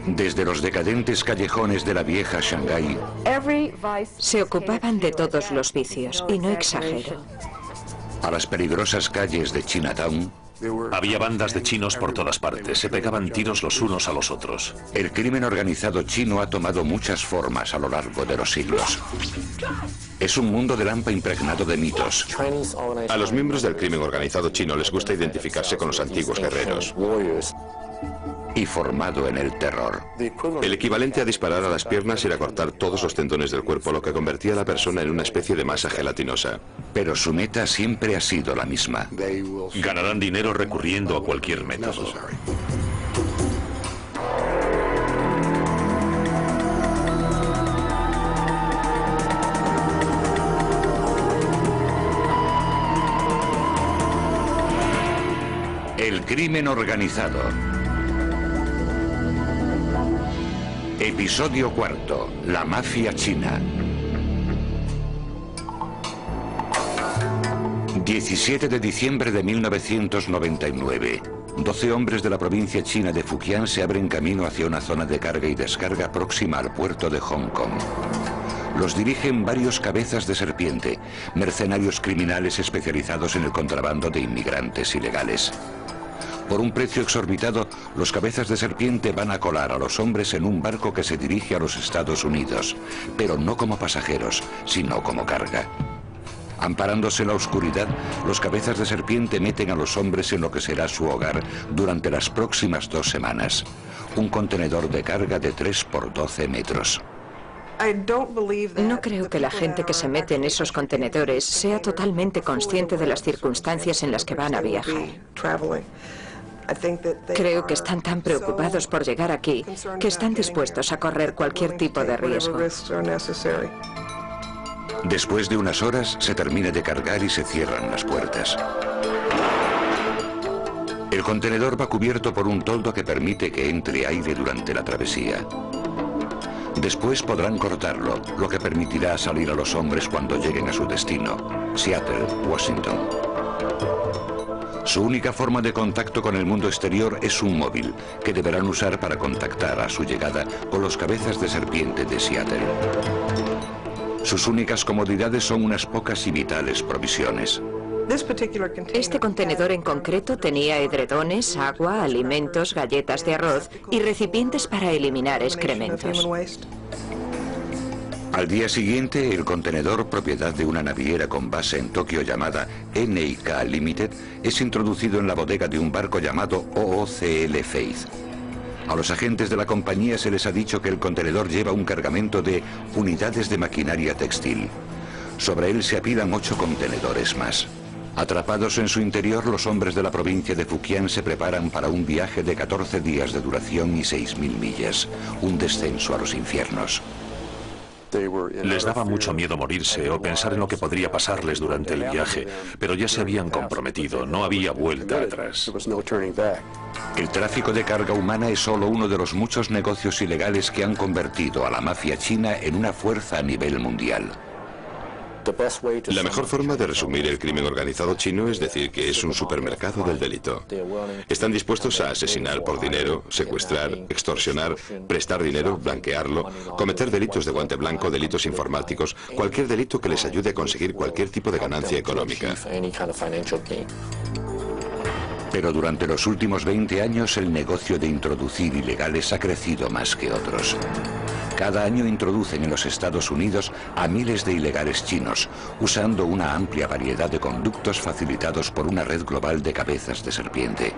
Desde los decadentes callejones de la vieja Shanghái, Se ocupaban de todos los vicios, y no exagero. a las peligrosas calles de Chinatown, Había bandas de chinos por todas partes, se pegaban tiros los unos a los otros. el crimen organizado chino ha tomado muchas formas a lo largo de los siglos. Es un mundo de lampa impregnado de mitos. A los miembros del crimen organizado chino les gusta identificarse con los antiguos guerreros. Y formado en el terror. El equivalente a disparar a las piernas era cortar todos los tendones del cuerpo, lo que convertía a la persona en una especie de masa gelatinosa. Pero su meta siempre ha sido la misma. Ganarán dinero recurriendo a cualquier método. El crimen organizado. Episodio cuarto. La mafia china. 17 de diciembre de 1999. 12 hombres de la provincia china de Fujian se abren camino hacia una zona de carga y descarga próxima al puerto de Hong Kong. Los dirigen varios cabezas de serpiente, mercenarios criminales especializados en el contrabando de inmigrantes ilegales. Por un precio exorbitado, los cabezas de serpiente van a colar a los hombres en un barco que se dirige a los Estados Unidos, pero no como pasajeros, sino como carga. Amparándose en la oscuridad, los cabezas de serpiente meten a los hombres en lo que será su hogar durante las próximas 2 semanas. Un contenedor de carga de 3 por 12 metros. No creo que la gente que se mete en esos contenedores sea totalmente consciente de las circunstancias en las que van a viajar. Creo que están tan preocupados por llegar aquí que están dispuestos a correr cualquier tipo de riesgo. Después de unas horas, se termina de cargar y se cierran las puertas. El contenedor va cubierto por un toldo que permite que entre aire durante la travesía. Después podrán cortarlo, lo que permitirá salir a los hombres cuando lleguen a su destino, Seattle, Washington. Su única forma de contacto con el mundo exterior es un móvil, que deberán usar para contactar a su llegada con los cabezas de serpiente de Seattle. Sus únicas comodidades son unas pocas y vitales provisiones. Este contenedor en concreto tenía edredones, agua, alimentos, galletas de arroz y recipientes para eliminar excrementos. Al día siguiente, el contenedor, propiedad de una naviera con base en Tokio llamada NIK Limited, es introducido en la bodega de un barco llamado OOCL Faith. A los agentes de la compañía se les ha dicho que el contenedor lleva un cargamento de unidades de maquinaria textil. Sobre él se apilan 8 contenedores más. Atrapados en su interior, los hombres de la provincia de Fujian se preparan para un viaje de 14 días de duración y 6.000 millas, un descenso a los infiernos. Les daba mucho miedo morirse o pensar en lo que podría pasarles durante el viaje, pero ya se habían comprometido, no había vuelta atrás. El tráfico de carga humana es solo uno de los muchos negocios ilegales que han convertido a la mafia china en una fuerza a nivel mundial. La mejor forma de resumir el crimen organizado chino es decir que es un supermercado del delito. Están dispuestos a asesinar por dinero, secuestrar, extorsionar, prestar dinero, blanquearlo, cometer delitos de guante blanco, delitos informáticos, cualquier delito que les ayude a conseguir cualquier tipo de ganancia económica. Pero durante los últimos 20 años el negocio de introducir ilegales ha crecido más que otros. Cada año introducen en los Estados Unidos a miles de ilegales chinos, usando una amplia variedad de conductos facilitados por una red global de cabezas de serpiente.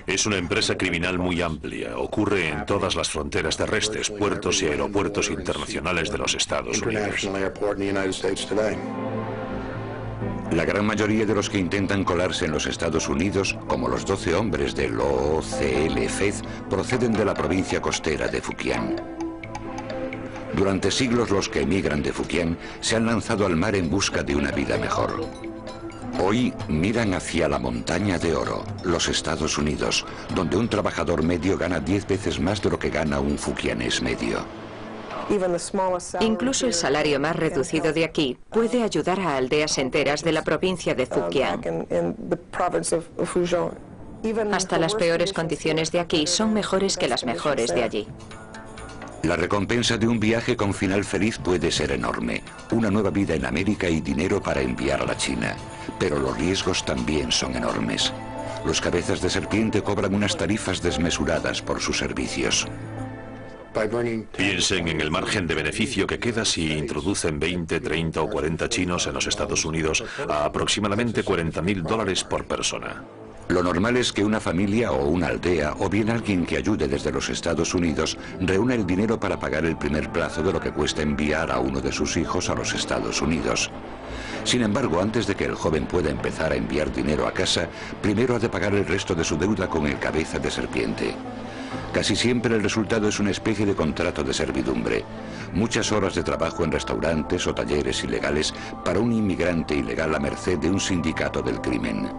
Es una empresa criminal muy amplia, ocurre en todas las fronteras terrestres, puertos y aeropuertos internacionales de los Estados Unidos. La gran mayoría de los que intentan colarse en los Estados Unidos, como los 12 hombres del OOCL Faith, proceden de la provincia costera de Fujian. Durante siglos los que emigran de Fujian se han lanzado al mar en busca de una vida mejor. Hoy miran hacia la montaña de oro, los Estados Unidos, donde un trabajador medio gana 10 veces más de lo que gana un fujianés medio. Incluso el salario más reducido de aquí puede ayudar a aldeas enteras de la provincia de Fujian. Hasta las peores condiciones de aquí son mejores que las mejores de allí. La recompensa de un viaje con final feliz puede ser enorme. Una nueva vida en América y dinero para enviar a la China. Pero los riesgos también son enormes. Los cabezas de serpiente cobran unas tarifas desmesuradas por sus servicios. Piensen en el margen de beneficio que queda si introducen 20, 30 o 40 chinos en los Estados Unidos a aproximadamente $40.000 por persona. Lo normal es que una familia o una aldea, o bien alguien que ayude desde los Estados Unidos, reúna el dinero para pagar el primer plazo de lo que cuesta enviar a uno de sus hijos a los Estados Unidos. Sin embargo, antes de que el joven pueda empezar a enviar dinero a casa, primero ha de pagar el resto de su deuda con el cabeza de serpiente. Casi siempre el resultado es una especie de contrato de servidumbre. Muchas horas de trabajo en restaurantes o talleres ilegales para un inmigrante ilegal a merced de un sindicato del crimen.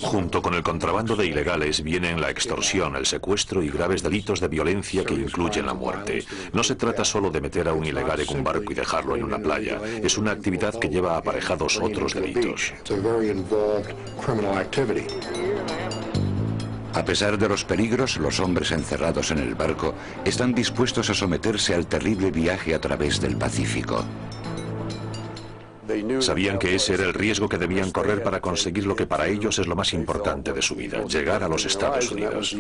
Junto con el contrabando de ilegales vienen la extorsión, el secuestro y graves delitos de violencia que incluyen la muerte. No se trata solo de meter a un ilegal en un barco y dejarlo en una playa. Es una actividad que lleva aparejados otros delitos. A pesar de los peligros, los hombres encerrados en el barco están dispuestos a someterse al terrible viaje a través del Pacífico. Sabían que ese era el riesgo que debían correr para conseguir lo que para ellos es lo más importante de su vida, llegar a los Estados Unidos.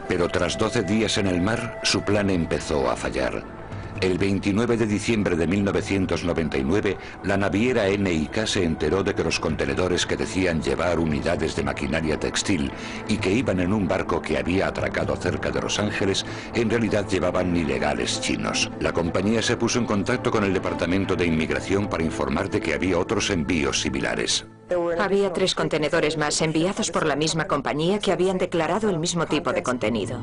Pero tras 12 días en el mar, su plan empezó a fallar. El 29 de diciembre de 1999, la naviera NIK se enteró de que los contenedores que decían llevar unidades de maquinaria textil y que iban en un barco que había atracado cerca de Los Ángeles, en realidad llevaban ilegales chinos. La compañía se puso en contacto con el Departamento de Inmigración para informar de que había otros envíos similares. Había 3 contenedores más enviados por la misma compañía que habían declarado el mismo tipo de contenido.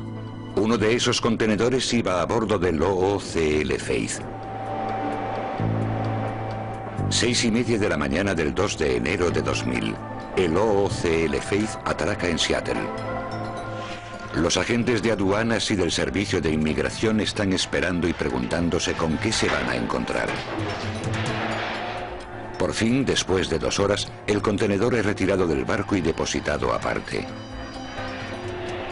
Uno de esos contenedores iba a bordo del OOCL Faith. 6:30 de la mañana del 2 de enero de 2000. El OOCL Faith atraca en Seattle. Los agentes de aduanas y del Servicio de Inmigración están esperando y preguntándose con qué se van a encontrar. Por fin, después de 2 horas, el contenedor es retirado del barco y depositado aparte.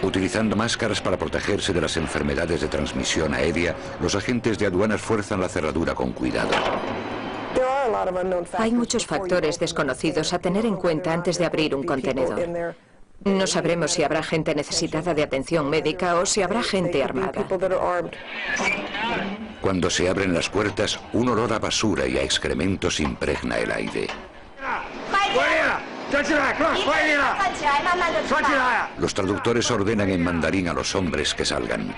Utilizando máscaras para protegerse de las enfermedades de transmisión aérea, los agentes de aduanas fuerzan la cerradura con cuidado. Hay muchos factores desconocidos a tener en cuenta antes de abrir un contenedor. No sabremos si habrá gente necesitada de atención médica o si habrá gente armada. Cuando se abren las puertas, un olor a basura y a excrementos impregna el aire. Los traductores ordenan en mandarín a los hombres que salgan.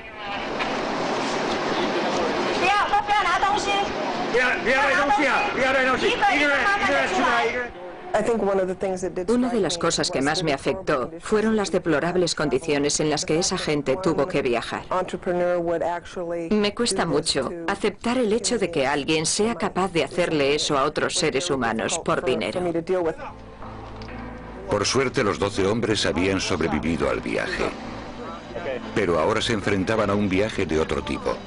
Una de las cosas que más me afectó fueron las deplorables condiciones en las que esa gente tuvo que viajar. Me cuesta mucho aceptar el hecho de que alguien sea capaz de hacerle eso a otros seres humanos por dinero. Por suerte, los 12 hombres habían sobrevivido al viaje. Pero ahora se enfrentaban a un viaje de otro tipo.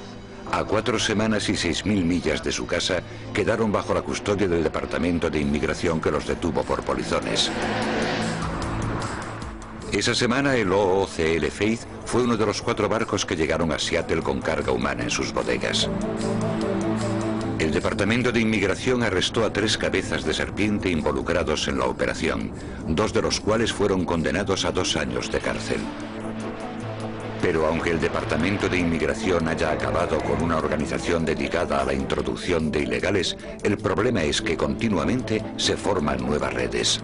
A 4 semanas y 6.000 millas de su casa, quedaron bajo la custodia del Departamento de Inmigración que los detuvo por polizones. Esa semana, el OOCL Faith fue uno de los 4 barcos que llegaron a Seattle con carga humana en sus bodegas. El Departamento de Inmigración arrestó a 3 cabezas de serpiente involucrados en la operación, 2 de los cuales fueron condenados a 2 años de cárcel. Pero aunque el Departamento de Inmigración haya acabado con una organización dedicada a la introducción de ilegales, el problema es que continuamente se forman nuevas redes.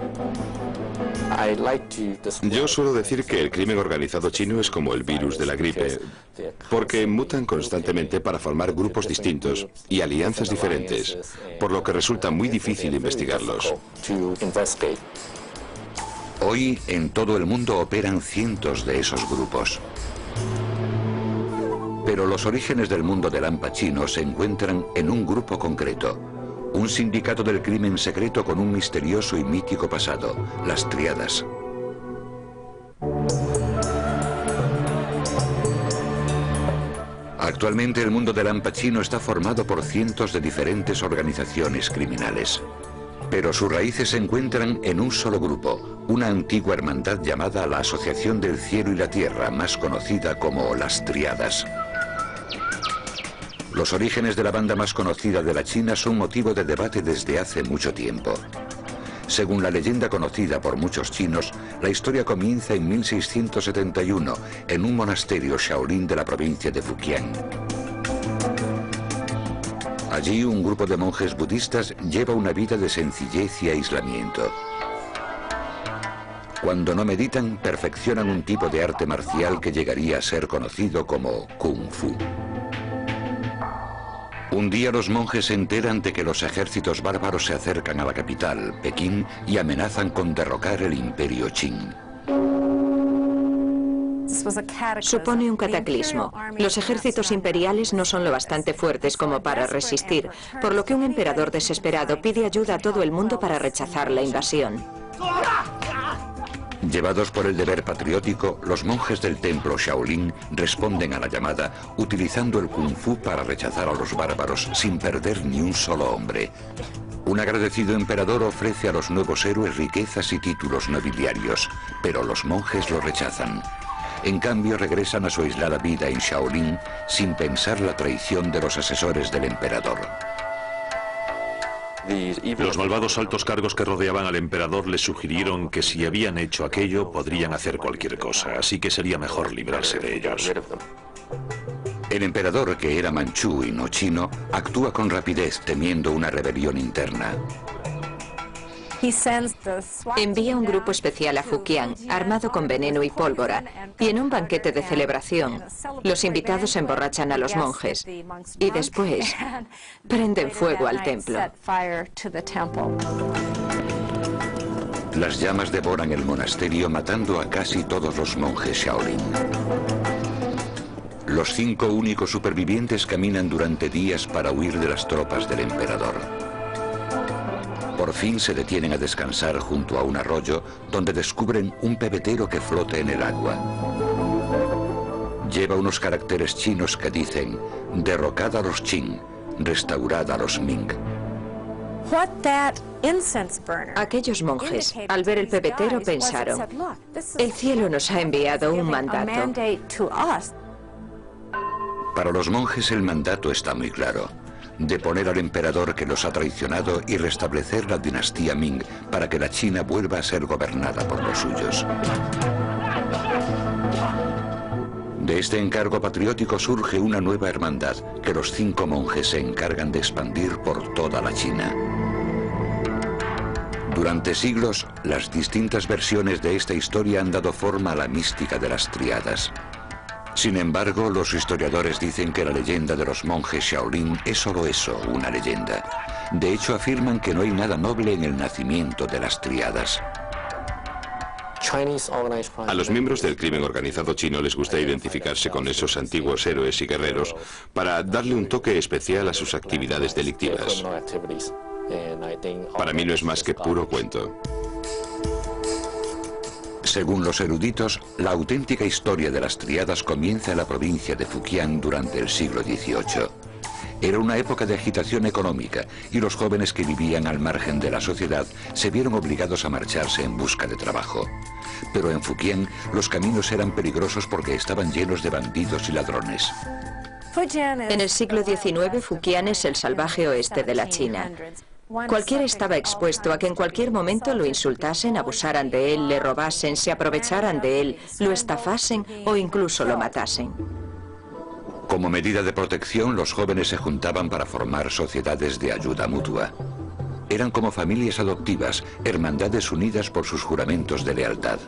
Yo suelo decir que el crimen organizado chino es como el virus de la gripe, porque mutan constantemente para formar grupos distintos y alianzas diferentes, por lo que resulta muy difícil investigarlos. Hoy, en todo el mundo operan cientos de esos grupos. Pero los orígenes del mundo del hampa chino se encuentran en un grupo concreto. Un sindicato del crimen secreto con un misterioso y mítico pasado, las Triadas. Actualmente el mundo del hampa chino está formado por cientos de diferentes organizaciones criminales. Pero sus raíces se encuentran en un solo grupo, una antigua hermandad llamada la Asociación del Cielo y la Tierra, más conocida como las Tríadas. Los orígenes de la banda más conocida de la China son motivo de debate desde hace mucho tiempo. Según la leyenda conocida por muchos chinos, la historia comienza en 1671 en un monasterio Shaolin de la provincia de Fujian. Allí un grupo de monjes budistas lleva una vida de sencillez y aislamiento. Cuando no meditan, perfeccionan un tipo de arte marcial que llegaría a ser conocido como Kung Fu. Un día los monjes se enteran de que los ejércitos bárbaros se acercan a la capital, Pekín, y amenazan con derrocar el imperio Qing. Supone un cataclismo. Los ejércitos imperiales no son lo bastante fuertes como para resistir, por lo que un emperador desesperado pide ayuda a todo el mundo para rechazar la invasión. Llevados por el deber patriótico, los monjes del templo Shaolin responden a la llamada utilizando el Kung Fu para rechazar a los bárbaros sin perder ni un solo hombre. Un agradecido emperador ofrece a los nuevos héroes riquezas y títulos nobiliarios, pero los monjes lo rechazan. En cambio, regresan a su aislada vida en Shaolin sin pensar la traición de los asesores del emperador. Los malvados altos cargos que rodeaban al emperador les sugirieron que si habían hecho aquello podrían hacer cualquier cosa, así que sería mejor librarse de ellos. El emperador, que era manchú y no chino, actúa con rapidez temiendo una rebelión interna. Envía un grupo especial a Fujian, armado con veneno y pólvora, y en un banquete de celebración, los invitados emborrachan a los monjes y después prenden fuego al templo. Las llamas devoran el monasterio, matando a casi todos los monjes Shaolin. Los 5 únicos supervivientes caminan durante días para huir de las tropas del emperador. Por fin se detienen a descansar junto a un arroyo donde descubren un pebetero que flota en el agua. Lleva unos caracteres chinos que dicen: derrocad a los Qing, restaurad a los Ming. Aquellos monjes, al ver el pebetero, pensaron: el cielo nos ha enviado un mandato. Para los monjes el mandato está muy claro: deponer al emperador que los ha traicionado y restablecer la dinastía Ming para que la China vuelva a ser gobernada por los suyos. De este encargo patriótico surge una nueva hermandad que los 5 monjes se encargan de expandir por toda la China. Durante siglos, las distintas versiones de esta historia han dado forma a la mística de las Tríadas. Sin embargo, los historiadores dicen que la leyenda de los monjes Shaolin es solo eso, una leyenda. De hecho, afirman que no hay nada noble en el nacimiento de las Tríadas. A los miembros del crimen organizado chino les gusta identificarse con esos antiguos héroes y guerreros para darle un toque especial a sus actividades delictivas. Para mí no es más que puro cuento. Según los eruditos, la auténtica historia de las Tríadas comienza en la provincia de Fujian durante el siglo XVIII. Era una época de agitación económica y los jóvenes que vivían al margen de la sociedad se vieron obligados a marcharse en busca de trabajo. Pero en Fujian los caminos eran peligrosos porque estaban llenos de bandidos y ladrones. En el siglo XIX, Fujian es el salvaje oeste de la China. Cualquiera estaba expuesto a que en cualquier momento lo insultasen, abusaran de él, le robasen, se aprovecharan de él, lo estafasen o incluso lo matasen. Como medida de protección, los jóvenes se juntaban para formar sociedades de ayuda mutua. Eran como familias adoptivas, hermandades unidas por sus juramentos de lealtad.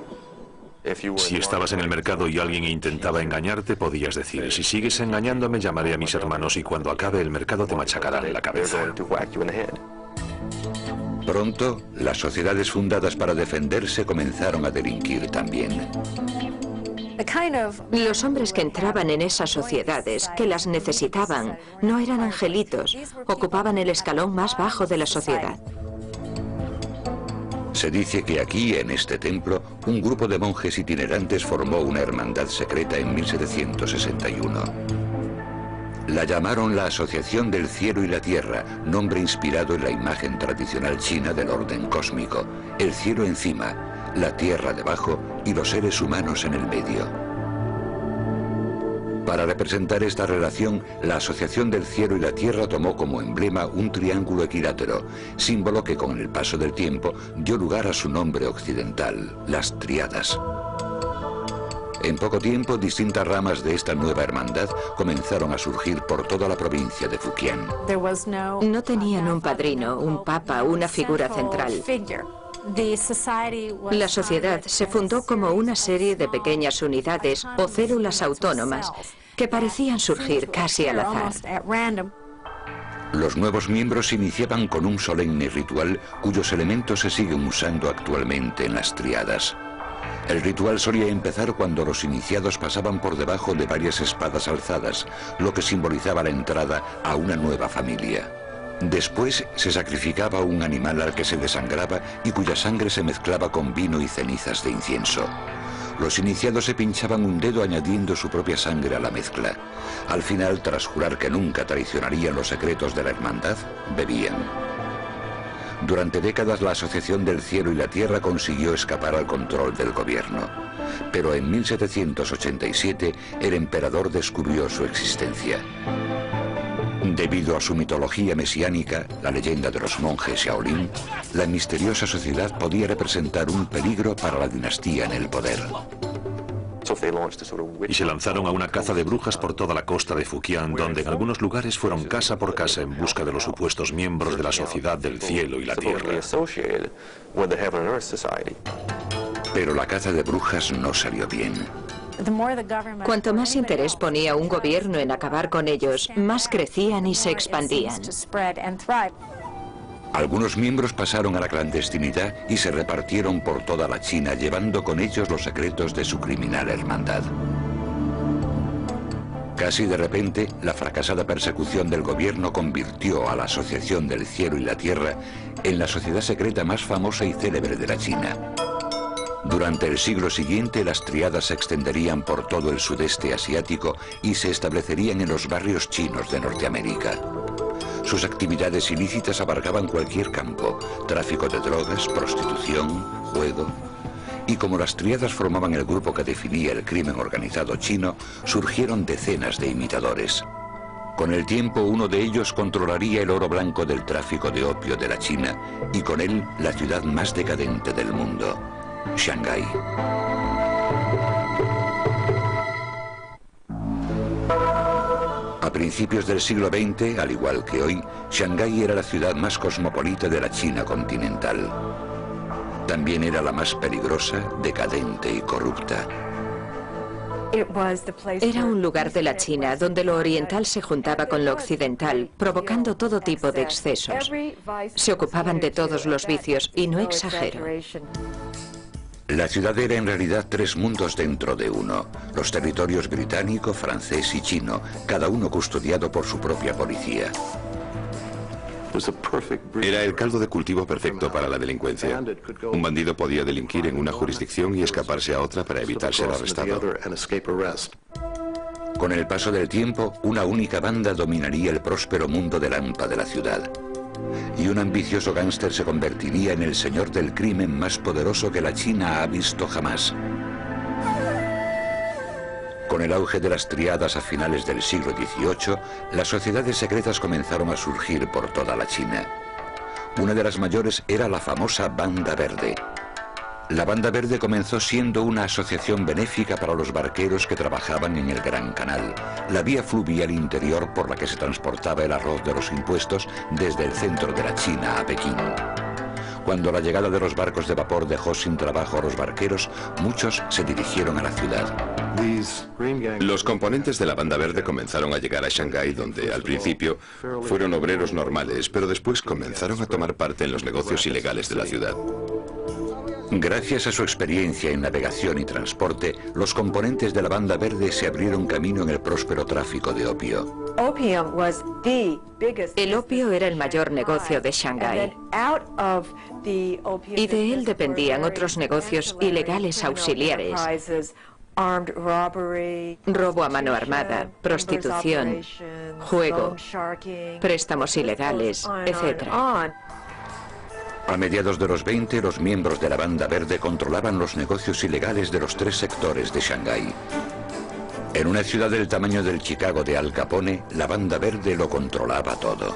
Si estabas en el mercado y alguien intentaba engañarte, podías decir: si sigues engañándome, llamaré a mis hermanos y cuando acabe el mercado te machacarán la cabeza. Pronto, las sociedades fundadas para defenderse comenzaron a delinquir también. Los hombres que entraban en esas sociedades, que las necesitaban, no eran angelitos, ocupaban el escalón más bajo de la sociedad. Se dice que aquí, en este templo, un grupo de monjes itinerantes formó una hermandad secreta en 1761. La llamaron la Asociación del Cielo y la Tierra, nombre inspirado en la imagen tradicional china del orden cósmico, el cielo encima, la tierra debajo y los seres humanos en el medio. Para representar esta relación, la Asociación del Cielo y la Tierra tomó como emblema un triángulo equilátero, símbolo que con el paso del tiempo dio lugar a su nombre occidental, las Tríadas. En poco tiempo, distintas ramas de esta nueva hermandad comenzaron a surgir por toda la provincia de Fujian. No tenían un padrino, un papa, una figura central. La sociedad se fundó como una serie de pequeñas unidades o células autónomas que parecían surgir casi al azar. Los nuevos miembros iniciaban con un solemne ritual cuyos elementos se siguen usando actualmente en las Tríadas. El ritual solía empezar cuando los iniciados pasaban por debajo de varias espadas alzadas, lo que simbolizaba la entrada a una nueva familia. Después se sacrificaba un animal al que se desangraba y cuya sangre se mezclaba con vino y cenizas de incienso. Los iniciados se pinchaban un dedo añadiendo su propia sangre a la mezcla. Al final, tras jurar que nunca traicionarían los secretos de la hermandad, bebían. Durante décadas la Asociación del Cielo y la Tierra consiguió escapar al control del gobierno. Pero en 1787 el emperador descubrió su existencia. Debido a su mitología mesiánica, la leyenda de los monjes Shaolin, la misteriosa sociedad podía representar un peligro para la dinastía en el poder. Y se lanzaron a una caza de brujas por toda la costa de Fujian, donde en algunos lugares fueron casa por casa en busca de los supuestos miembros de la Sociedad del Cielo y la Tierra. Pero la caza de brujas no salió bien. Cuanto más interés ponía un gobierno en acabar con ellos, más crecían y se expandían. Algunos miembros pasaron a la clandestinidad y se repartieron por toda la China, llevando con ellos los secretos de su criminal hermandad. Casi de repente, la fracasada persecución del gobierno convirtió a la Asociación del Cielo y la Tierra en la sociedad secreta más famosa y célebre de la China. Durante el siglo siguiente, las Tríadas se extenderían por todo el sudeste asiático y se establecerían en los barrios chinos de Norteamérica. Sus actividades ilícitas abarcaban cualquier campo: tráfico de drogas, prostitución, juego. Y como las Tríadas formaban el grupo que definía el crimen organizado chino, surgieron decenas de imitadores. Con el tiempo, uno de ellos controlaría el oro blanco del tráfico de opio de la China y con él la ciudad más decadente del mundo, Shanghái. A principios del siglo XX, al igual que hoy, Shanghái era la ciudad más cosmopolita de la China continental. También era la más peligrosa, decadente y corrupta. Era un lugar de la China donde lo oriental se juntaba con lo occidental, provocando todo tipo de excesos. Se ocupaban de todos los vicios, y no exagero. La ciudad era en realidad tres mundos dentro de uno: los territorios británico, francés y chino, cada uno custodiado por su propia policía. Era el caldo de cultivo perfecto para la delincuencia. Un bandido podía delinquir en una jurisdicción y escaparse a otra para evitar ser arrestado. Con el paso del tiempo, una única banda dominaría el próspero mundo de Lampa de la ciudad. Y un ambicioso gángster se convertiría en el señor del crimen más poderoso que la China ha visto jamás. Con el auge de las Tríadas a finales del siglo XVIII, las sociedades secretas comenzaron a surgir por toda la China. Una de las mayores era la famosa Banda Verde. La Banda Verde comenzó siendo una asociación benéfica para los barqueros que trabajaban en el Gran Canal, la vía fluvial interior por la que se transportaba el arroz de los impuestos desde el centro de la China a Pekín. Cuando la llegada de los barcos de vapor dejó sin trabajo a los barqueros, muchos se dirigieron a la ciudad. Los componentes de la Banda Verde comenzaron a llegar a Shanghái, donde al principio fueron obreros normales, pero después comenzaron a tomar parte en los negocios ilegales de la ciudad. Gracias a su experiencia en navegación y transporte, los componentes de la Banda Verde se abrieron camino en el próspero tráfico de opio. El opio era el mayor negocio de Shanghái. Y de él dependían otros negocios ilegales auxiliares, robo a mano armada, prostitución, juego, préstamos ilegales, etc. A mediados de los 20, los miembros de la Banda Verde controlaban los negocios ilegales de los 3 sectores de Shanghái. En una ciudad del tamaño del Chicago de Al Capone, la Banda Verde lo controlaba todo.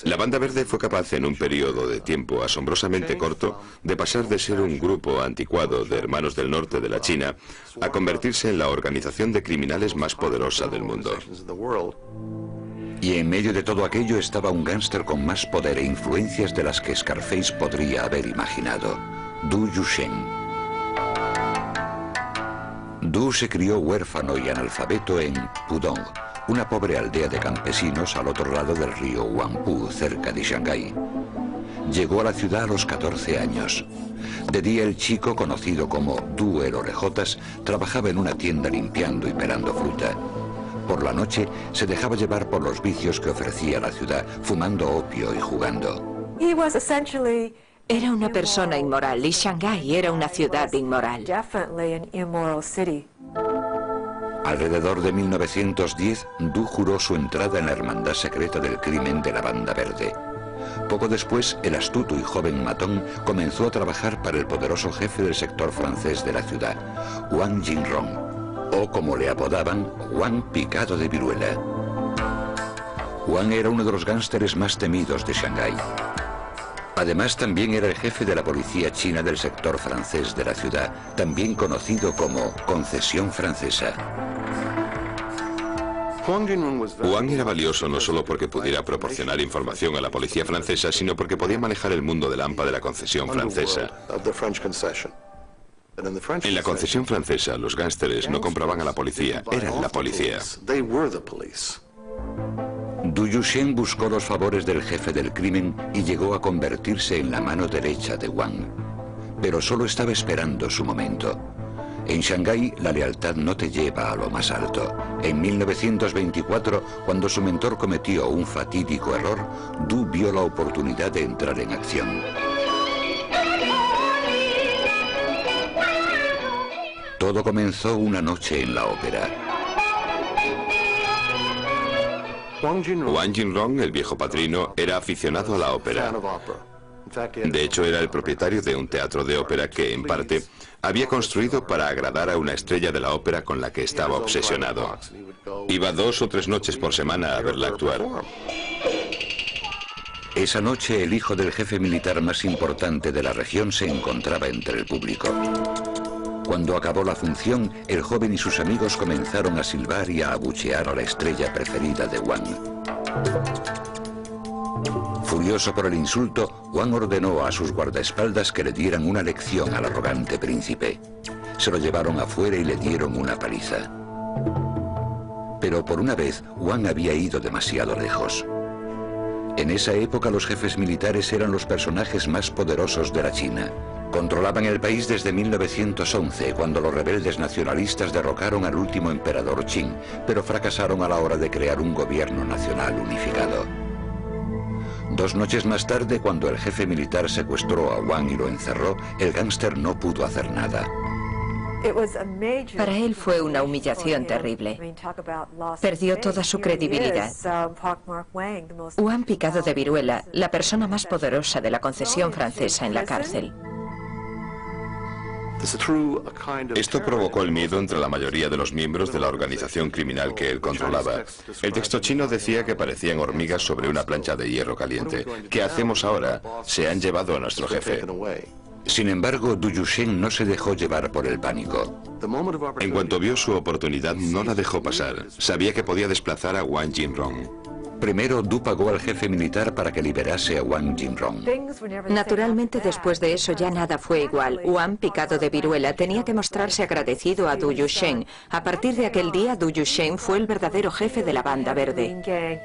La Banda Verde fue capaz en un periodo de tiempo asombrosamente corto de pasar de ser un grupo anticuado de hermanos del norte de la China a convertirse en la organización de criminales más poderosa del mundo. Y en medio de todo aquello estaba un gángster con más poder e influencias de las que Scarface podría haber imaginado, Du Yusheng. Du se crió huérfano y analfabeto en Pudong, una pobre aldea de campesinos al otro lado del río Huangpu, cerca de Shanghái. Llegó a la ciudad a los 14 años. De día el chico, conocido como Du el Orejotas, trabajaba en una tienda limpiando y pelando fruta. Por la noche se dejaba llevar por los vicios que ofrecía la ciudad, fumando opio y jugando. Era una persona inmoral y Shanghái era una ciudad inmoral. Alrededor de 1910, Du juró su entrada en la hermandad secreta del crimen de la Banda Verde. Poco después, el astuto y joven matón comenzó a trabajar para el poderoso jefe del sector francés de la ciudad, Wang Jinrong, o como le apodaban, Wang Picado de Viruela. Wang era uno de los gánsteres más temidos de Shanghái. Además, también era el jefe de la policía china del sector francés de la ciudad, también conocido como Concesión Francesa. Wang era valioso no solo porque pudiera proporcionar información a la policía francesa, sino porque podía manejar el mundo del AMPA de la Concesión Francesa. En la Concesión Francesa, los gánsteres no compraban a la policía, eran la policía. Du Yusheng buscó los favores del jefe del crimen y llegó a convertirse en la mano derecha de Wang. Pero solo estaba esperando su momento. En Shanghái, la lealtad no te lleva a lo más alto. En 1924, cuando su mentor cometió un fatídico error, Du vio la oportunidad de entrar en acción. Todo comenzó una noche en la ópera. Wang Jinrong, el viejo padrino, era aficionado a la ópera. De hecho, era el propietario de un teatro de ópera que, en parte, había construido para agradar a una estrella de la ópera con la que estaba obsesionado. Iba 2 o 3 noches por semana a verla actuar. Esa noche, el hijo del jefe militar más importante de la región se encontraba entre el público. Cuando acabó la función, el joven y sus amigos comenzaron a silbar y a abuchear a la estrella preferida de Wang. Furioso por el insulto, Wang ordenó a sus guardaespaldas que le dieran una lección al arrogante príncipe. Se lo llevaron afuera y le dieron una paliza. Pero por una vez, Wang había ido demasiado lejos. En esa época los jefes militares eran los personajes más poderosos de la China. Controlaban el país desde 1911, cuando los rebeldes nacionalistas derrocaron al último emperador Qing, pero fracasaron a la hora de crear un gobierno nacional unificado. 2 noches más tarde, cuando el jefe militar secuestró a Wang y lo encerró, el gángster no pudo hacer nada. Para él fue una humillación terrible. Perdió toda su credibilidad. Wang Picado de Viruela, la persona más poderosa de la Concesión Francesa en la cárcel. Esto provocó el miedo entre la mayoría de los miembros de la organización criminal que él controlaba. El texto chino decía que parecían hormigas sobre una plancha de hierro caliente. ¿Qué hacemos ahora? Se han llevado a nuestro jefe. Sin embargo, Du Yusheng no se dejó llevar por el pánico. En cuanto vio su oportunidad, no la dejó pasar. Sabía que podía desplazar a Wang Jinrong. Primero, Du pagó al jefe militar para que liberase a Wang Jinrong. Naturalmente, después de eso ya nada fue igual. Wang Picado de Viruela tenía que mostrarse agradecido a Du Yusheng. A partir de aquel día, Du Yusheng fue el verdadero jefe de la Banda Verde.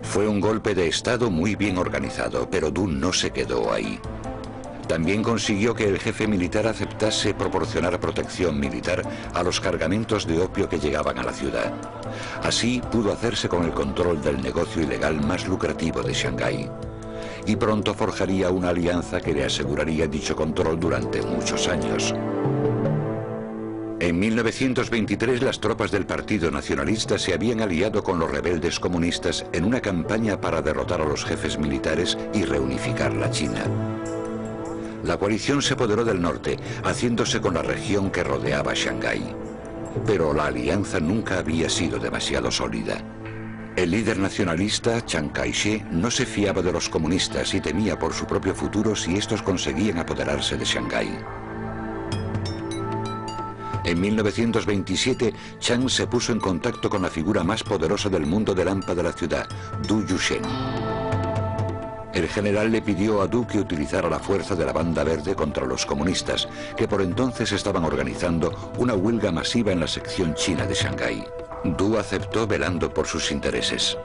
Fue un golpe de estado muy bien organizado, pero Du no se quedó ahí. También consiguió que el jefe militar aceptase proporcionar protección militar a los cargamentos de opio que llegaban a la ciudad. Así pudo hacerse con el control del negocio ilegal más lucrativo de Shanghái. Y pronto forjaría una alianza que le aseguraría dicho control durante muchos años. En 1923 las tropas del Partido Nacionalista se habían aliado con los rebeldes comunistas en una campaña para derrotar a los jefes militares y reunificar la China. La coalición se apoderó del norte, haciéndose con la región que rodeaba Shanghái. Pero la alianza nunca había sido demasiado sólida. El líder nacionalista, Chiang Kai-shek, no se fiaba de los comunistas y temía por su propio futuro si estos conseguían apoderarse de Shanghái. En 1927, Chiang se puso en contacto con la figura más poderosa del mundo del AMPA de la ciudad, Du Yushen. El general le pidió a Du que utilizara la fuerza de la Banda Verde contra los comunistas, que por entonces estaban organizando una huelga masiva en la sección china de Shanghái. Du aceptó velando por sus intereses.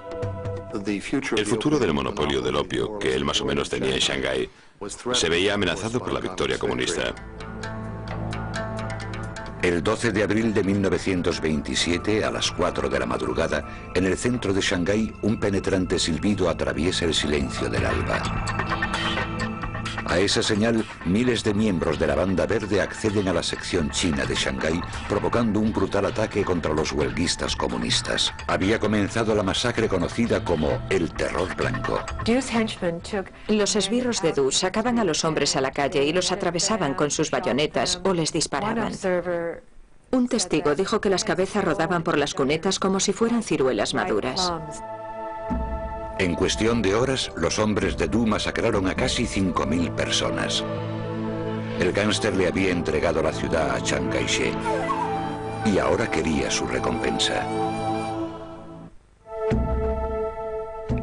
El futuro del monopolio del opio, que él más o menos tenía en Shanghái, se veía amenazado por la victoria comunista. El 12 de abril de 1927, a las 4 de la madrugada, en el centro de Shanghái, un penetrante silbido atraviesa el silencio del alba. A esa señal, miles de miembros de la Banda Verde acceden a la sección china de Shanghái, provocando un brutal ataque contra los huelguistas comunistas. Había comenzado la masacre conocida como el Terror Blanco. Los esbirros de Du sacaban a los hombres a la calle y los atravesaban con sus bayonetas o les disparaban. Un testigo dijo que las cabezas rodaban por las cunetas como si fueran ciruelas maduras. En cuestión de horas, los hombres de Du masacraron a casi 5.000 personas. El gángster le había entregado la ciudad a Chiang Kai-shek y ahora quería su recompensa.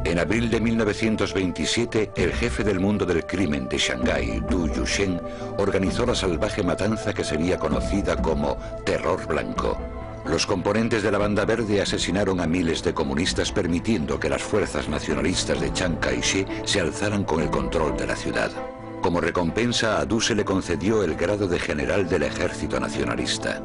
En abril de 1927, el jefe del mundo del crimen de Shanghái, Du Yushen, organizó la salvaje matanza que sería conocida como Terror Blanco. Los componentes de la Banda Verde asesinaron a miles de comunistas, permitiendo que las fuerzas nacionalistas de Chiang Kai-shek se alzaran con el control de la ciudad. Como recompensa, a Du se le concedió el grado de general del ejército nacionalista.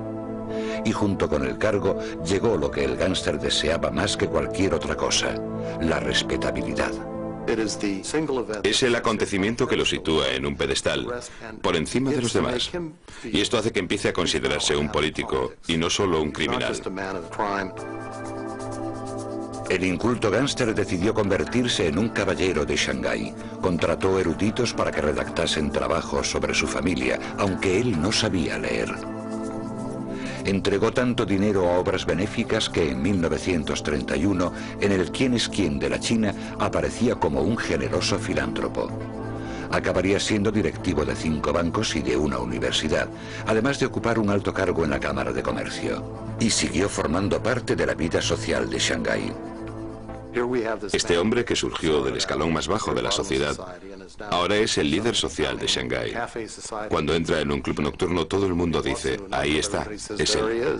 Y junto con el cargo llegó lo que el gángster deseaba más que cualquier otra cosa: la respetabilidad. Es el acontecimiento que lo sitúa en un pedestal, por encima de los demás. Y esto hace que empiece a considerarse un político y no solo un criminal. El inculto gángster decidió convertirse en un caballero de Shanghái. Contrató eruditos para que redactasen trabajos sobre su familia, aunque él no sabía leer. Entregó tanto dinero a obras benéficas que en 1931, en el Quién es quién de la China, aparecía como un generoso filántropo. Acabaría siendo directivo de 5 bancos y de una universidad, además de ocupar un alto cargo en la Cámara de Comercio. Y siguió formando parte de la vida social de Shanghái. Este hombre, que surgió del escalón más bajo de la sociedad, ahora es el líder social de Shanghái. Cuando entra en un club nocturno, todo el mundo dice: ahí está, es él.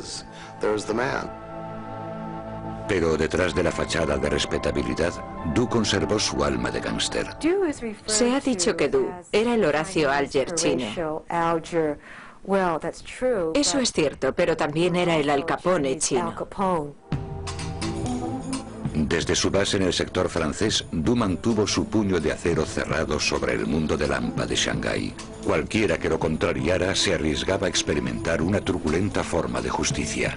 Pero detrás de la fachada de respetabilidad, Du conservó su alma de gángster. Se ha dicho que Du era el Horacio Alger chino. Eso es cierto, pero también era el Al Capone chino. Desde su base en el sector francés, Du mantuvo su puño de acero cerrado sobre el mundo del AMPA de Shanghái. Cualquiera que lo contrariara se arriesgaba a experimentar una truculenta forma de justicia.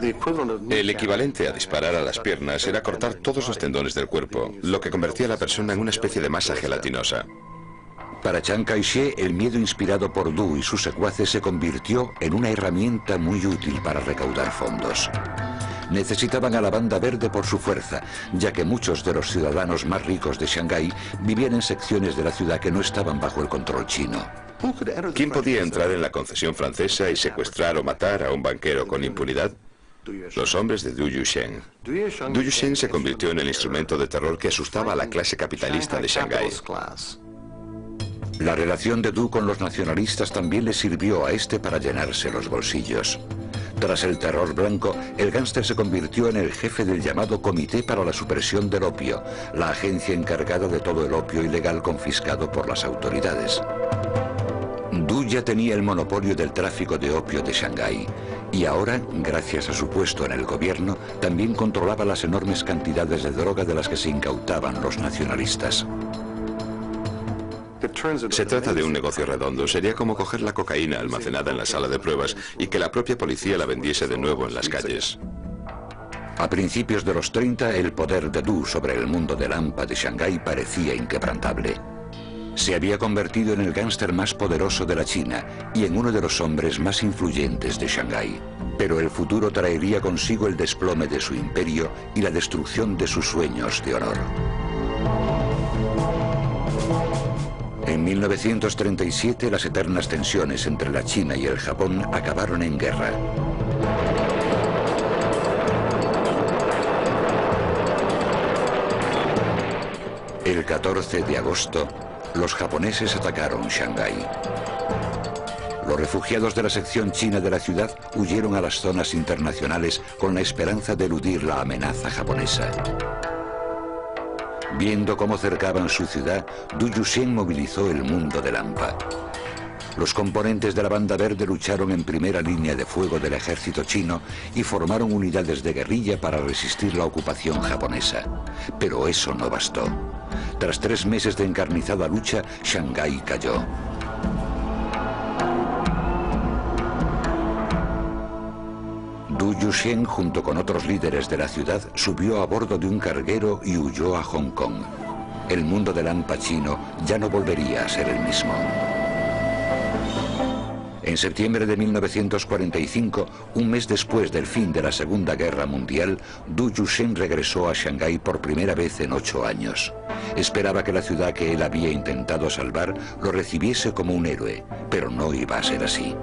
El equivalente a disparar a las piernas era cortar todos los tendones del cuerpo, lo que convertía a la persona en una especie de masa gelatinosa. Para Chiang Kai-shek, el miedo inspirado por Du y sus secuaces se convirtió en una herramienta muy útil para recaudar fondos. Necesitaban a la Banda Verde por su fuerza, ya que muchos de los ciudadanos más ricos de Shanghái vivían en secciones de la ciudad que no estaban bajo el control chino. ¿Quién podía entrar en la concesión francesa y secuestrar o matar a un banquero con impunidad? Los hombres de Du Yushen. Du Yushen se convirtió en el instrumento de terror que asustaba a la clase capitalista de Shanghái. La relación de Du con los nacionalistas también le sirvió a este para llenarse los bolsillos. Tras el Terror Blanco, el gángster se convirtió en el jefe del llamado Comité para la Supresión del Opio, la agencia encargada de todo el opio ilegal confiscado por las autoridades. Du ya tenía el monopolio del tráfico de opio de Shanghái y ahora, gracias a su puesto en el gobierno, también controlaba las enormes cantidades de droga de las que se incautaban los nacionalistas. Se trata de un negocio redondo. Sería como coger la cocaína almacenada en la sala de pruebas y que la propia policía la vendiese de nuevo en las calles. A principios de los 30, el poder de Du sobre el mundo del AMPA de Shanghái parecía inquebrantable. Se había convertido en el gángster más poderoso de la China y en uno de los hombres más influyentes de Shanghái. Pero el futuro traería consigo el desplome de su imperio y la destrucción de sus sueños de honor. En 1937, las eternas tensiones entre la China y el Japón acabaron en guerra. El 14 de agosto, los japoneses atacaron Shanghái. Los refugiados de la sección china de la ciudad huyeron a las zonas internacionales con la esperanza de eludir la amenaza japonesa. Viendo cómo cercaban su ciudad, Du Yuxian movilizó el mundo del AMPA. Los componentes de la Banda Verde lucharon en primera línea de fuego del ejército chino y formaron unidades de guerrilla para resistir la ocupación japonesa. Pero eso no bastó. Tras 3 meses de encarnizada lucha, Shanghái cayó. Du Yuxian, junto con otros líderes de la ciudad, subió a bordo de un carguero y huyó a Hong Kong. El mundo del AMPA chino ya no volvería a ser el mismo. En septiembre de 1945, un mes después del fin de la Segunda Guerra Mundial, Du Yuxian regresó a Shanghái por primera vez en 8 años. Esperaba que la ciudad que él había intentado salvar lo recibiese como un héroe, pero no iba a ser así.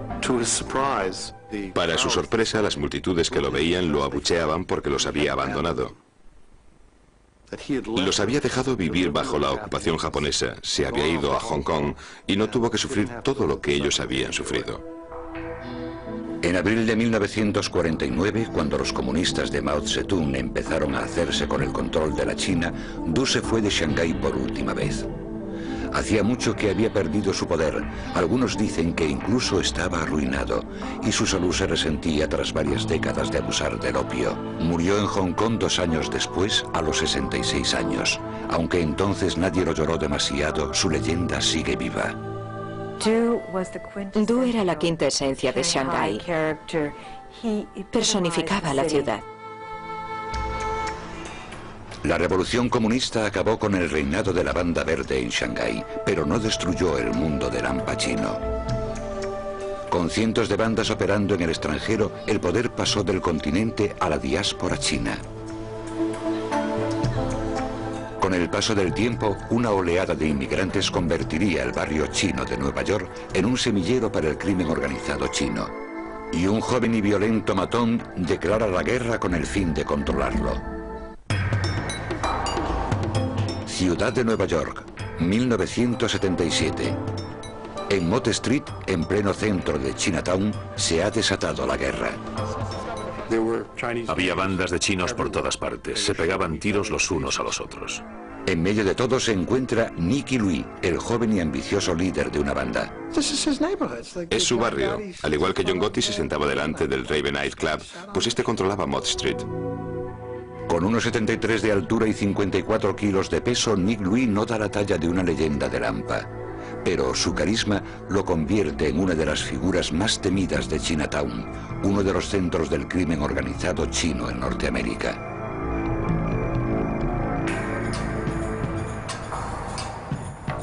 Para su sorpresa, las multitudes que lo veían lo abucheaban porque los había abandonado. Los había dejado vivir bajo la ocupación japonesa, se había ido a Hong Kong y no tuvo que sufrir todo lo que ellos habían sufrido. En abril de 1949, cuando los comunistas de Mao Zedong empezaron a hacerse con el control de la China, Du se fue de Shanghái por última vez. Hacía mucho que había perdido su poder, algunos dicen que incluso estaba arruinado, y su salud se resentía tras varias décadas de abusar del opio. Murió en Hong Kong 2 años después, a los 66 años. Aunque entonces nadie lo lloró demasiado, su leyenda sigue viva. Du era la quinta esencia de Shanghái. Personificaba la ciudad. La revolución comunista acabó con el reinado de la Banda Verde en Shanghái, pero no destruyó el mundo del AMPA chino. Con cientos de bandas operando en el extranjero, el poder pasó del continente a la diáspora china. Con el paso del tiempo, una oleada de inmigrantes convertiría el barrio chino de Nueva York en un semillero para el crimen organizado chino. Y un joven y violento matón declara la guerra con el fin de controlarlo. Ciudad de Nueva York, 1977. En Mott Street, en pleno centro de Chinatown, se ha desatado la guerra. Había bandas de chinos por todas partes, se pegaban tiros los unos a los otros. En medio de todo se encuentra Nicky Louis, el joven y ambicioso líder de una banda. Es su barrio. Al igual que John Gotti se sentaba delante del Raven Night Club, pues este controlaba Mott Street. Con 1,73 de altura y 54 kilos de peso, Nick Louis no da la talla de una leyenda del AMPA. Pero su carisma lo convierte en una de las figuras más temidas de Chinatown, uno de los centros del crimen organizado chino en Norteamérica.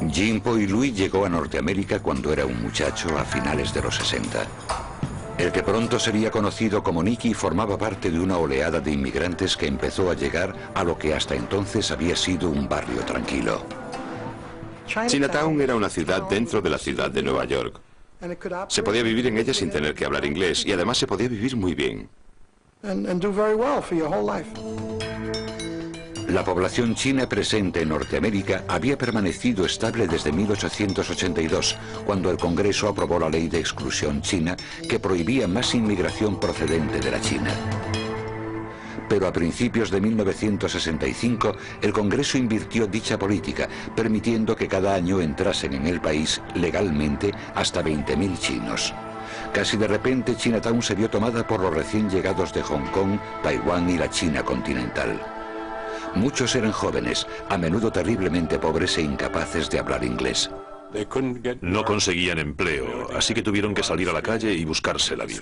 Jin-Po Louis llegó a Norteamérica cuando era un muchacho a finales de los 60. El que pronto sería conocido como Nicky formaba parte de una oleada de inmigrantes que empezó a llegar a lo que hasta entonces había sido un barrio tranquilo. Chinatown era una ciudad dentro de la ciudad de Nueva York. Se podía vivir en ella sin tener que hablar inglés y además se podía vivir muy bien. La población china presente en Norteamérica había permanecido estable desde 1882, cuando el Congreso aprobó la ley de exclusión china que prohibía más inmigración procedente de la China. Pero a principios de 1965, el Congreso invirtió dicha política, permitiendo que cada año entrasen en el país legalmente hasta 20.000 chinos. Casi de repente, Chinatown se vio tomada por los recién llegados de Hong Kong, Taiwán y la China continental. Muchos eran jóvenes, a menudo terriblemente pobres e incapaces de hablar inglés. No conseguían empleo, así que tuvieron que salir a la calle y buscarse la vida.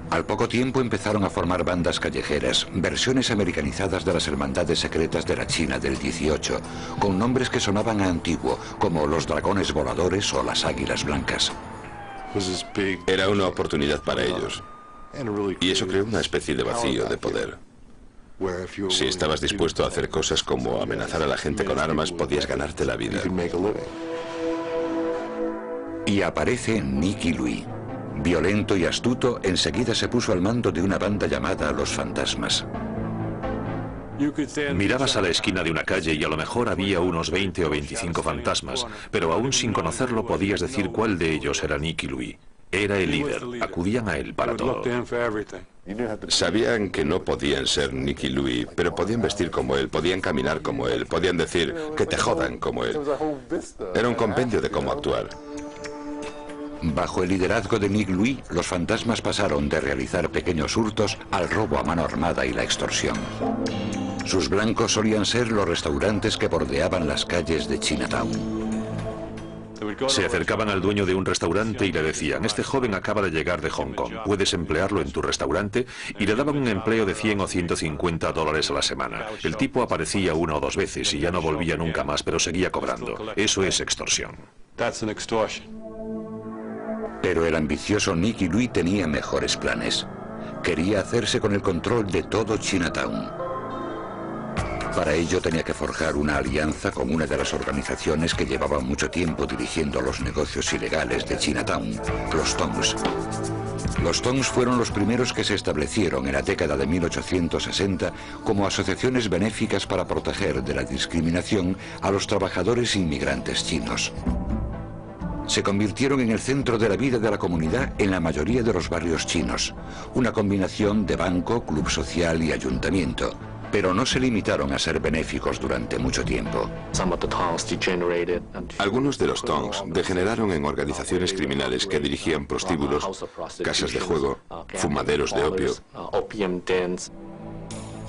Al poco tiempo empezaron a formar bandas callejeras, versiones americanizadas de las hermandades secretas de la China del 18, con nombres que sonaban a antiguo, como los dragones voladores o las águilas blancas. Era una oportunidad para ellos, y eso creó una especie de vacío de poder. Si estabas dispuesto a hacer cosas como amenazar a la gente con armas, podías ganarte la vida. Y aparece Nicky Louis. Violento y astuto, enseguida se puso al mando de una banda llamada Los Fantasmas. Mirabas a la esquina de una calle y a lo mejor había unos 20 o 25 fantasmas, pero aún sin conocerlo podías decir cuál de ellos era Nicky Louis. Era el líder, acudían a él para todo. Sabían que no podían ser Nicky Louis, pero podían vestir como él, podían caminar como él, podían decir que te jodan como él. Era un compendio de cómo actuar. Bajo el liderazgo de Nick Louis, los fantasmas pasaron de realizar pequeños hurtos al robo a mano armada y la extorsión. Sus blancos solían ser los restaurantes que bordeaban las calles de Chinatown. Se acercaban al dueño de un restaurante y le decían: este joven acaba de llegar de Hong Kong, ¿puedes emplearlo en tu restaurante? Y le daban un empleo de 100 o 150 dólares a la semana. El tipo aparecía 1 o 2 veces y ya no volvía nunca más, pero seguía cobrando. Eso es extorsión. Pero el ambicioso Nicky Louis tenía mejores planes. Quería hacerse con el control de todo Chinatown. Para ello tenía que forjar una alianza con una de las organizaciones que llevaban mucho tiempo dirigiendo los negocios ilegales de Chinatown, los Tongs. Los Tongs fueron los primeros que se establecieron en la década de 1860 como asociaciones benéficas para proteger de la discriminación a los trabajadores inmigrantes chinos. Se convirtieron en el centro de la vida de la comunidad en la mayoría de los barrios chinos, una combinación de banco, club social y ayuntamiento, pero no se limitaron a ser benéficos durante mucho tiempo. Algunos de los Tongs degeneraron en organizaciones criminales que dirigían prostíbulos, casas de juego, fumaderos de opio.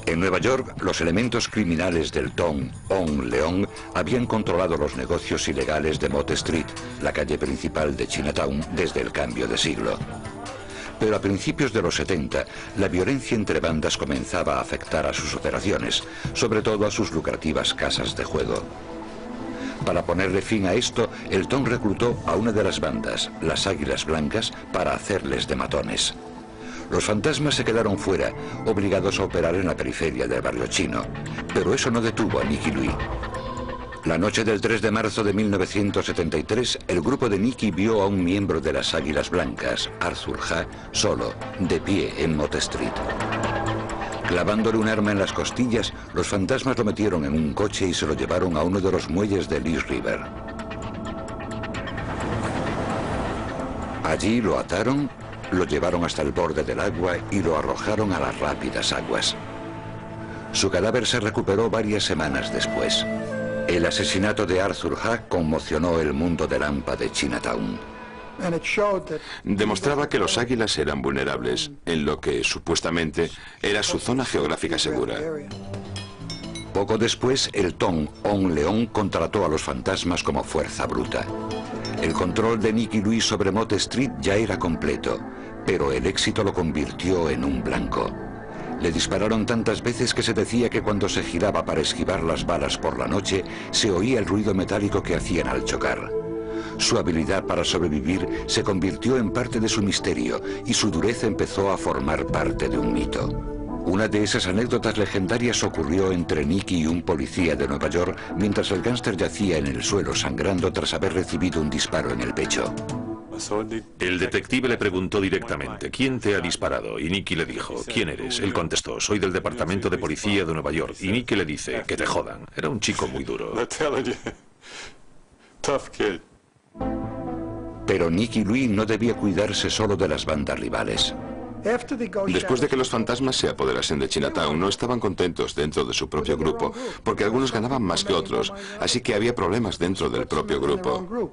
En Nueva York, los elementos criminales del Tong On Leong habían controlado los negocios ilegales de Mott Street, la calle principal de Chinatown, desde el cambio de siglo. Pero a principios de los 70, la violencia entre bandas comenzaba a afectar a sus operaciones, sobre todo a sus lucrativas casas de juego. Para ponerle fin a esto, el Tong reclutó a una de las bandas, las Águilas Blancas, para hacerles de matones. Los fantasmas se quedaron fuera, obligados a operar en la periferia del barrio chino, pero eso no detuvo a Nicky Louis. La noche del 3 de marzo de 1973, el grupo de Nicky vio a un miembro de las Águilas Blancas, Arthur Ha, solo, de pie en Mott Street. Clavándole un arma en las costillas, los fantasmas lo metieron en un coche y se lo llevaron a uno de los muelles de East River. Allí lo ataron, lo llevaron hasta el borde del agua y lo arrojaron a las rápidas aguas. Su cadáver se recuperó varias semanas después. El asesinato de Arthur Ha conmocionó el mundo del AMPA de Chinatown. Demostraba que los águilas eran vulnerables, en lo que supuestamente era su zona geográfica segura. Poco después, el Tong On Leong contrató a los fantasmas como fuerza bruta. El control de Nicky Louis sobre Mott Street ya era completo, pero el éxito lo convirtió en un blanco. Le dispararon tantas veces que se decía que cuando se giraba para esquivar las balas por la noche, se oía el ruido metálico que hacían al chocar. Su habilidad para sobrevivir se convirtió en parte de su misterio y su dureza empezó a formar parte de un mito. Una de esas anécdotas legendarias ocurrió entre Nicky y un policía de Nueva York mientras el gángster yacía en el suelo sangrando tras haber recibido un disparo en el pecho. El detective le preguntó directamente: ¿quién te ha disparado? Y Nicky le dijo: ¿quién eres? Él contestó: soy del departamento de policía de Nueva York. Y Nicky le dice: que te jodan. Era un chico muy duro. Pero Nicky Louis no debía cuidarse solo de las bandas rivales. Después de que los fantasmas se apoderasen de Chinatown, no estaban contentos dentro de su propio grupo, porque algunos ganaban más que otros, así que había problemas dentro del propio grupo.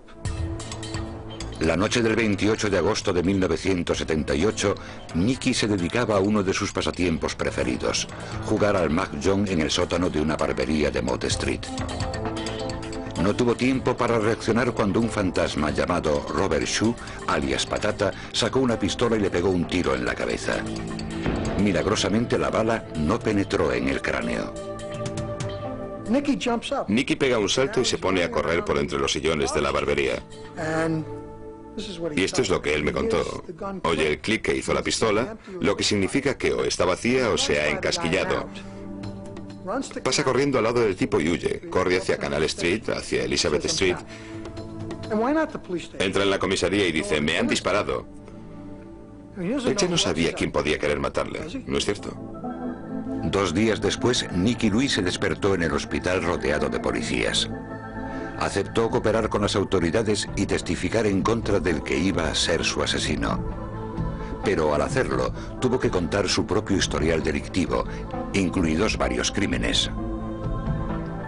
La noche del 28 de agosto de 1978, Nicky se dedicaba a uno de sus pasatiempos preferidos, jugar al mahjong en el sótano de una barbería de Mott Street. No tuvo tiempo para reaccionar cuando un fantasma llamado Robert Shue, alias Patata, sacó una pistola y le pegó un tiro en la cabeza. Milagrosamente la bala no penetró en el cráneo. Nicky pega un salto y se pone a correr por entre los sillones de la barbería. Y esto es lo que él me contó. Oye el clic que hizo la pistola, lo que significa que o está vacía o se ha encasquillado. Pasa corriendo al lado del tipo y huye. Corre hacia Canal Street, hacia Elizabeth Street. Entra en la comisaría y dice, me han disparado. Él ya no sabía quién podía querer matarle, ¿no es cierto? 2 días después, Nicky Louis se despertó en el hospital rodeado de policías. Aceptó cooperar con las autoridades y testificar en contra del que iba a ser su asesino. Pero al hacerlo, tuvo que contar su propio historial delictivo, incluidos varios crímenes.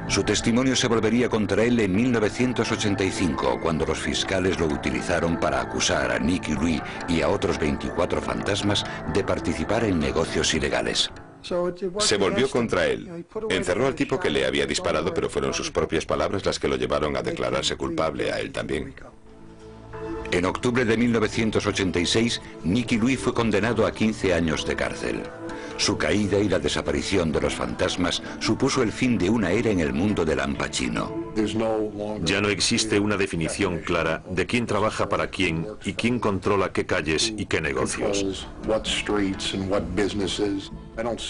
Su testimonio se volvería contra él en 1985, cuando los fiscales lo utilizaron para acusar a Nicky Louis y a otros 24 fantasmas de participar en negocios ilegales. Se volvió contra él. Encerró al tipo que le había disparado, pero fueron sus propias palabras las que lo llevaron a declararse culpable a él también. En octubre de 1986, Nicky Louis fue condenado a 15 años de cárcel. Su caída y la desaparición de los fantasmas supuso el fin de una era en el mundo del Al Pacino. Ya no existe una definición clara de quién trabaja para quién y quién controla qué calles y qué negocios.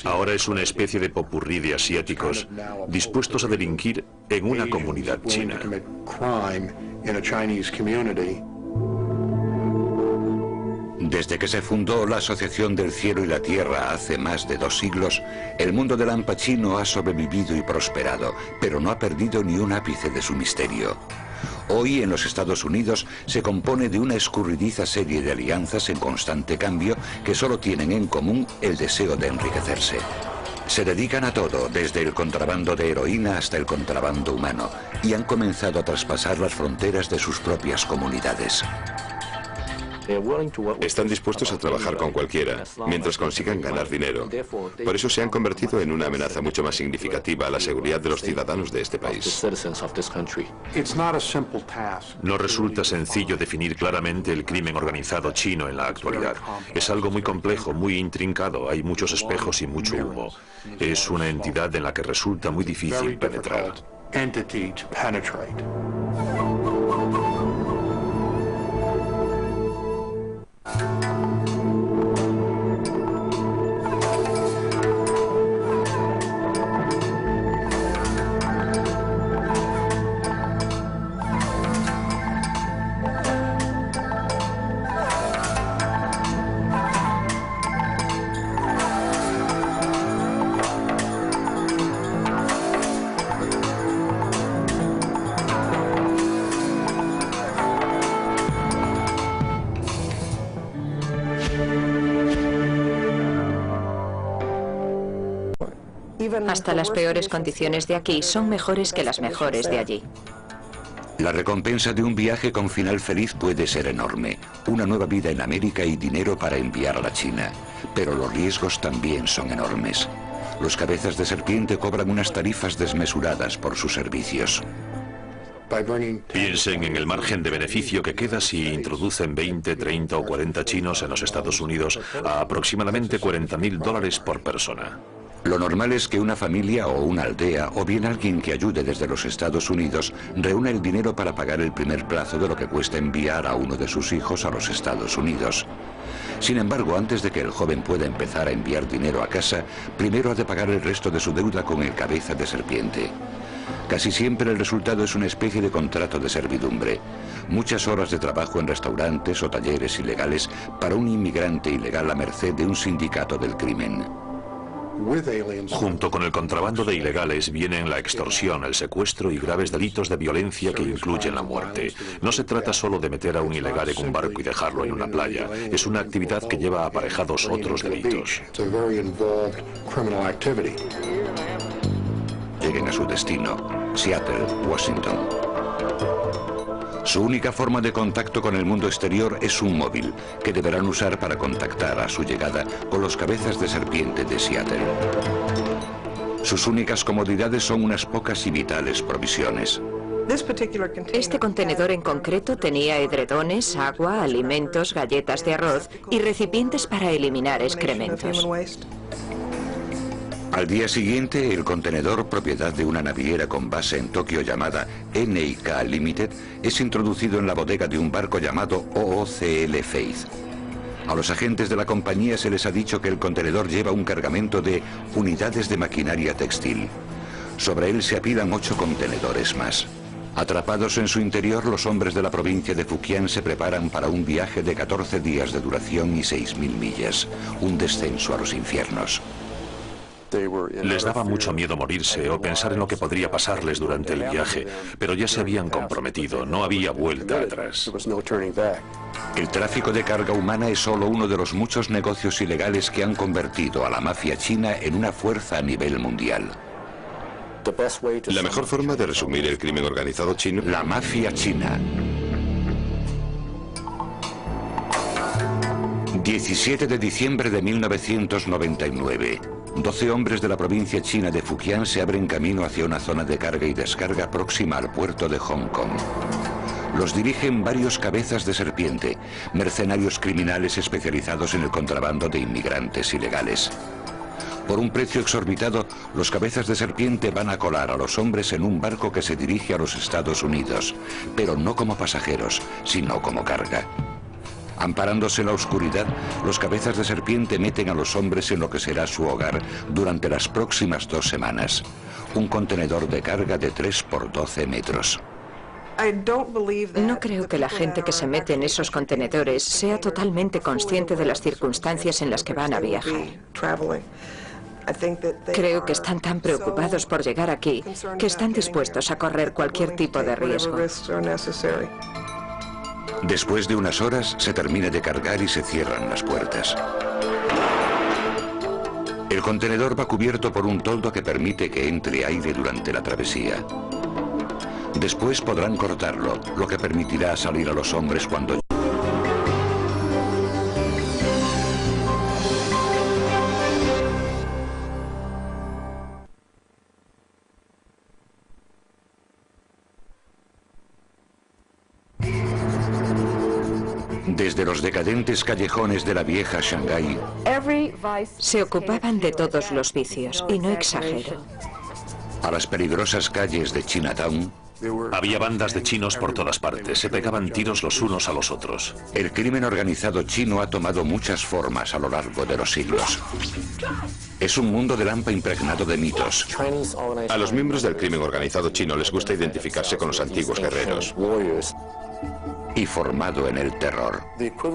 Ahora es una especie de popurrí de asiáticos dispuestos a delinquir en una comunidad china. Desde que se fundó la Asociación del Cielo y la Tierra hace más de 2 siglos, el mundo del Al Pacino ha sobrevivido y prosperado, pero no ha perdido ni un ápice de su misterio. Hoy en los Estados Unidos se compone de una escurridiza serie de alianzas en constante cambio que solo tienen en común el deseo de enriquecerse. Se dedican a todo, desde el contrabando de heroína hasta el contrabando humano, y han comenzado a traspasar las fronteras de sus propias comunidades. Están dispuestos a trabajar con cualquiera, mientras consigan ganar dinero. Por eso se han convertido en una amenaza mucho más significativa a la seguridad de los ciudadanos de este país. No resulta sencillo definir claramente el crimen organizado chino en la actualidad. Es algo muy complejo, muy intrincado, hay muchos espejos y mucho humo. Es una entidad en la que resulta muy difícil penetrar. Hasta las peores condiciones de aquí son mejores que las mejores de allí. La recompensa de un viaje con final feliz puede ser enorme. Una nueva vida en América y dinero para enviar a la China. Pero los riesgos también son enormes. Los cabezas de serpiente cobran unas tarifas desmesuradas por sus servicios. Piensen en el margen de beneficio que queda si introducen 20, 30 o 40 chinos en los Estados Unidos a aproximadamente $40.000 por persona. Lo normal es que una familia o una aldea, o bien alguien que ayude desde los Estados Unidos, reúna el dinero para pagar el primer plazo de lo que cuesta enviar a uno de sus hijos a los Estados Unidos. Sin embargo, antes de que el joven pueda empezar a enviar dinero a casa, primero ha de pagar el resto de su deuda con el cabeza de serpiente. Casi siempre el resultado es una especie de contrato de servidumbre. Muchas horas de trabajo en restaurantes o talleres ilegales para un inmigrante ilegal a merced de un sindicato del crimen. Junto con el contrabando de ilegales vienen la extorsión, el secuestro y graves delitos de violencia que incluyen la muerte. No se trata solo de meter a un ilegal en un barco y dejarlo en una playa. Es una actividad que lleva aparejados otros delitos. Lleguen a su destino, Seattle, Washington. Su única forma de contacto con el mundo exterior es un móvil, que deberán usar para contactar a su llegada con los cabezas de serpiente de Seattle. Sus únicas comodidades son unas pocas y vitales provisiones. Este contenedor en concreto tenía edredones, agua, alimentos, galletas de arroz y recipientes para eliminar excrementos. Al día siguiente, el contenedor, propiedad de una naviera con base en Tokio llamada NIK Limited, es introducido en la bodega de un barco llamado OOCL Faith. A los agentes de la compañía se les ha dicho que el contenedor lleva un cargamento de unidades de maquinaria textil. Sobre él se apilan 8 contenedores más. Atrapados en su interior, los hombres de la provincia de Fujian se preparan para un viaje de 14 días de duración y 6.000 millas, un descenso a los infiernos. Les daba mucho miedo morirse o pensar en lo que podría pasarles durante el viaje, pero ya se habían comprometido, no había vuelta atrás. El tráfico de carga humana es solo uno de los muchos negocios ilegales que han convertido a la mafia china en una fuerza a nivel mundial. La mejor forma de resumir el crimen organizado chino... La mafia china. 17 de diciembre de 1999. 12 hombres de la provincia china de Fujian se abren camino hacia una zona de carga y descarga próxima al puerto de Hong Kong. Los dirigen varios cabezas de serpiente, mercenarios criminales especializados en el contrabando de inmigrantes ilegales. Por un precio exorbitado, los cabezas de serpiente van a colar a los hombres en un barco que se dirige a los Estados Unidos, pero no como pasajeros, sino como carga. Amparándose en la oscuridad, los cabezas de serpiente meten a los hombres en lo que será su hogar durante las próximas 2 semanas. Un contenedor de carga de 3 por 12 metros. No creo que la gente que se mete en esos contenedores sea totalmente consciente de las circunstancias en las que van a viajar. Creo que están tan preocupados por llegar aquí que están dispuestos a correr cualquier tipo de riesgo. Después de unas horas, se termina de cargar y se cierran las puertas. El contenedor va cubierto por un toldo que permite que entre aire durante la travesía. Después podrán cortarlo, lo que permitirá salir a los hombres cuando... Desde los decadentes callejones de la vieja Shanghái, se ocupaban de todos los vicios, y no exagero, a las peligrosas calles de Chinatown, había bandas de chinos por todas partes, se pegaban tiros los unos a los otros. El crimen organizado chino ha tomado muchas formas a lo largo de los siglos. Es un mundo de lampa impregnado de mitos. A los miembros del crimen organizado chino les gusta identificarse con los antiguos guerreros. Y formado en el terror.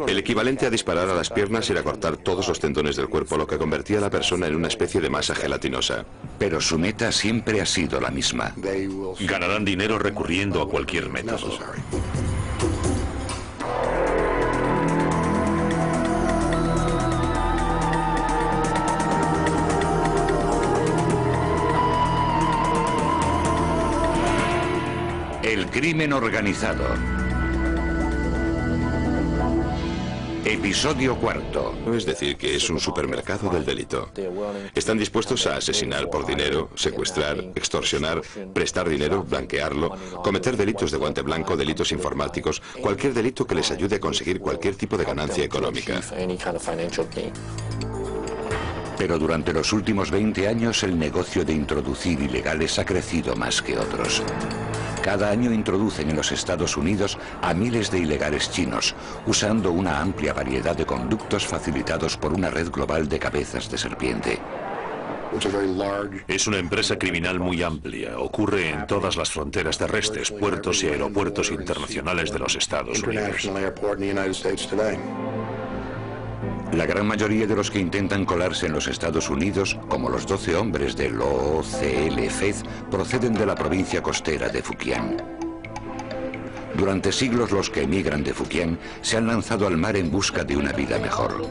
El equivalente a disparar a las piernas era cortar todos los tendones del cuerpo, lo que convertía a la persona en una especie de masa gelatinosa. Pero su meta siempre ha sido la misma. Ganarán dinero recurriendo a cualquier método. El crimen organizado. Episodio 4. Es decir, que es un supermercado del delito. Están dispuestos a asesinar por dinero, secuestrar, extorsionar, prestar dinero, blanquearlo, cometer delitos de guante blanco, delitos informáticos, cualquier delito que les ayude a conseguir cualquier tipo de ganancia económica. Pero durante los últimos 20 años el negocio de introducir ilegales ha crecido más que otros. Cada año introducen en los Estados Unidos a miles de ilegales chinos, usando una amplia variedad de conductos facilitados por una red global de cabezas de serpiente. Es una empresa criminal muy amplia. Ocurre en todas las fronteras terrestres, puertos y aeropuertos internacionales de los Estados Unidos. La gran mayoría de los que intentan colarse en los Estados Unidos, como los 12 hombres del OOCL Faith, proceden de la provincia costera de Fujian. Durante siglos los que emigran de Fujian se han lanzado al mar en busca de una vida mejor.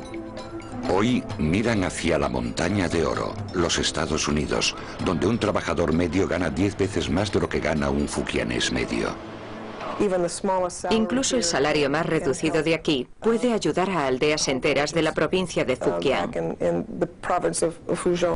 Hoy miran hacia la montaña de oro, los Estados Unidos, donde un trabajador medio gana 10 veces más de lo que gana un fujianés medio. Incluso el salario más reducido de aquí puede ayudar a aldeas enteras de la provincia de Fujian.